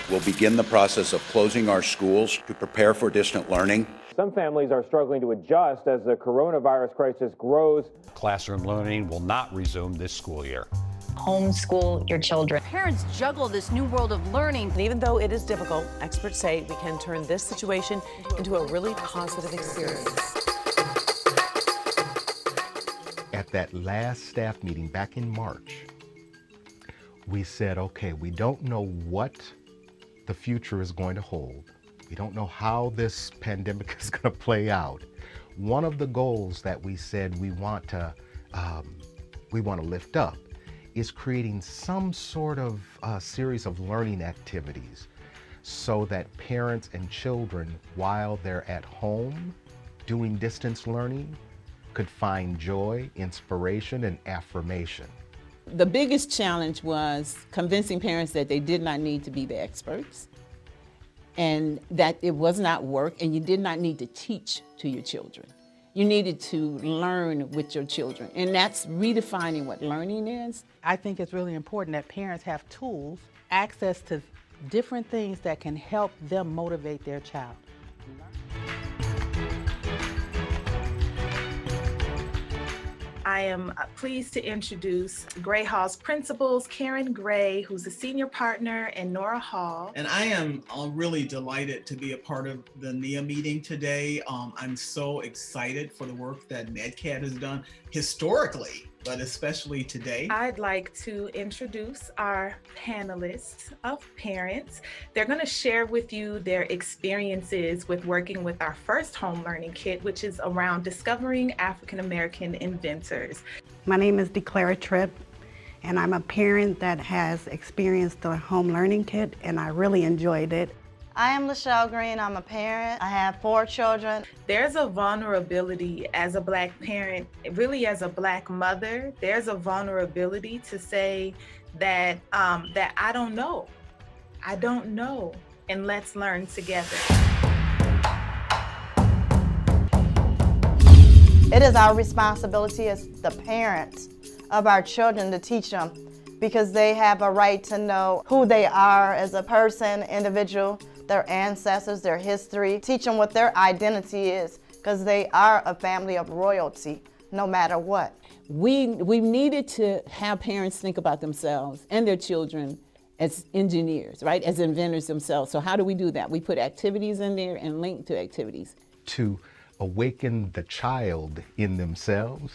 We'll begin the process of closing our schools to prepare for distant learning. Some families are struggling to adjust as the coronavirus crisis grows. Classroom learning will not resume this school year. Homeschool your children. Parents juggle this new world of learning. And even though it is difficult, experts say we can turn this situation into a really positive experience. At that last staff meeting back in March, we said, okay, we don't know what the future is going to hold. We don't know how this pandemic is going to play out. One of the goals that we said we want to lift up is creating some sort of series of learning activities so that parents and children, while they're at home doing distance learning, could find joy, inspiration, and affirmation. The biggest challenge was convincing parents that they did not need to be the experts and that it was not work and you did not need to teach to your children. You needed to learn with your children, and that's redefining what learning is. I think it's really important that parents have tools, access to different things that can help them motivate their child. I am pleased to introduce Gray Hall's principals, Karen Gray, who's a senior partner, and Nora Hall. And I am really delighted to be a part of the NIA meeting today. I'm so excited for the work that NdCAD has done historically, but especially today. I'd like to introduce our panelists of parents. They're going to share with you their experiences with working with our first home learning kit, which is around discovering African-American inventors. My name is DeClara Tripp, and I'm a parent that has experienced the home learning kit, and I really enjoyed it. I am Lachelle Green. I'm a parent. I have 4 children. There's a vulnerability as a Black parent, really as a Black mother, there's a vulnerability to say that, that I don't know, and let's learn together. It is our responsibility as the parents of our children to teach them, because they have a right to know who they are as a person, individual, their ancestors, their history, teach them what their identity is, because they are a family of royalty, no matter what. We needed to have parents think about themselves and their children as engineers, right? As inventors themselves. So how do we do that? We put activities in there and link to activities. To awaken the child in themselves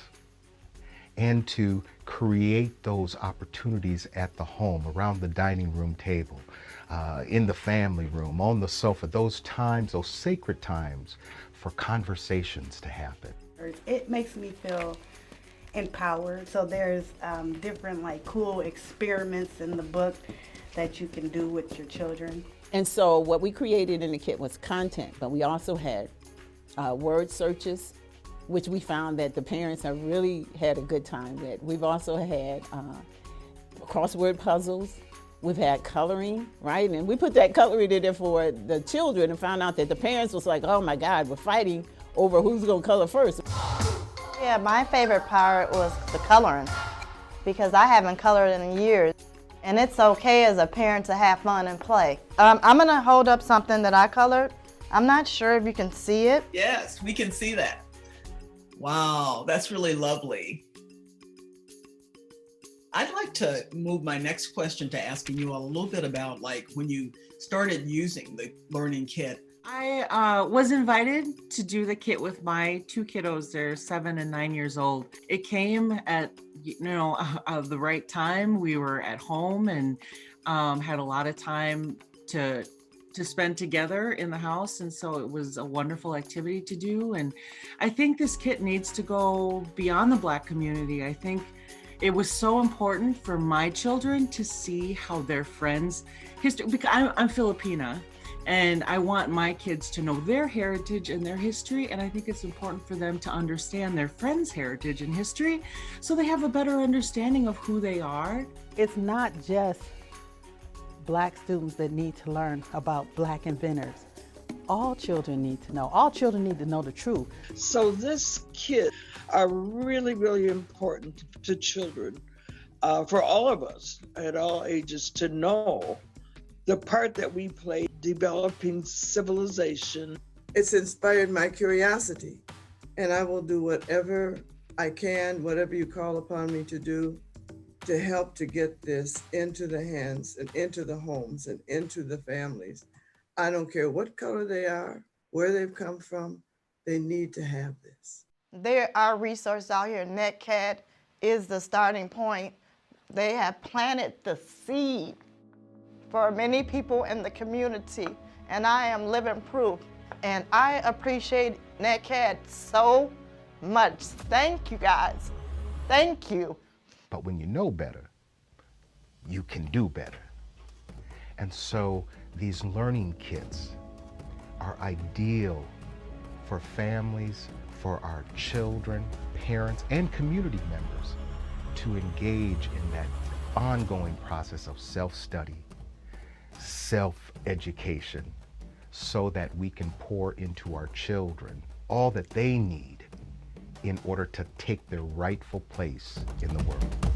and to create those opportunities at the home, around the dining room table, in the family room, on the sofa, those times, those sacred times for conversations to happen. It makes me feel empowered. So there's different cool experiments in the book that you can do with your children. And so what we created in the kit was content, but we also had word searches, which we found that the parents have really had a good time with. We've also had crossword puzzles. We've had coloring, right? And we put that coloring in there for the children and found out that the parents was like, oh my God, we're fighting over who's gonna color first. Yeah, my favorite part was the coloring, because I haven't colored in years. And it's okay as a parent to have fun and play. I'm gonna hold up something that I colored. I'm not sure if you can see it. Yes, we can see that. Wow, that's really lovely. I'd like to move my next question to asking you a little bit about when you started using the learning kit. I was invited to do the kit with my 2 kiddos. They're 7 and 9 years old. It came at the right time. We were at home and had a lot of time to spend together in the house, and so it was a wonderful activity to do. And I think this kit needs to go beyond the Black community. I think it was so important for my children to see how their friends' history, because I'm Filipina, and I want my kids to know their heritage and their history, and I think it's important for them to understand their friends' heritage and history so they have a better understanding of who they are. It's not just Black students that need to learn about Black inventors. All children need to know. All children need to know the truth. So this kit are really, really important to children for all of us at all ages to know the part that we play developing civilization. It's inspired my curiosity, and I will do whatever I can, whatever you call upon me to do, to help to get this into the hands and into the homes and into the families. I don't care what color they are, where they've come from, they need to have this. There are resources out here. NdCAD is the starting point. They have planted the seed for many people in the community, and I am living proof. And I appreciate NdCAD so much. Thank you, guys. Thank you. But when you know better, you can do better. And so these learning kits are ideal for families, for our children, parents, and community members to engage in that ongoing process of self-study, self-education, so that we can pour into our children all that they need in order to take their rightful place in the world.